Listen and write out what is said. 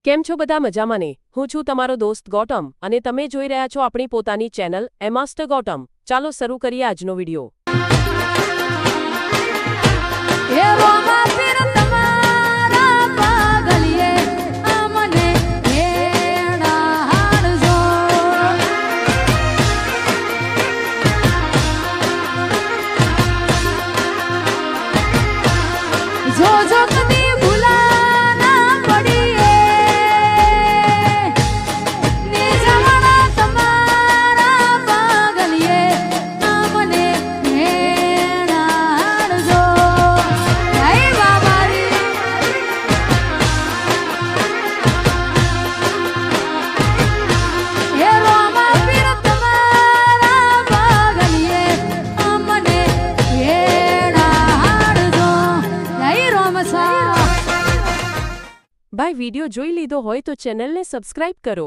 કેમ છો બધા મજામાં ને? હું છું તમારો દોસ્ત ગૌતમ અને તમે જોઈ રહ્યા છો આપણી પોતાની ચેનલ એ માસ્ટર ગૌતમ. ચાલો શરૂ કરીએ આજનો વિડીયો. ભાઈ વિડીયો જોઈ લીધો હોય તો ચેનલને સબસ્ક્રાઇબ કરો.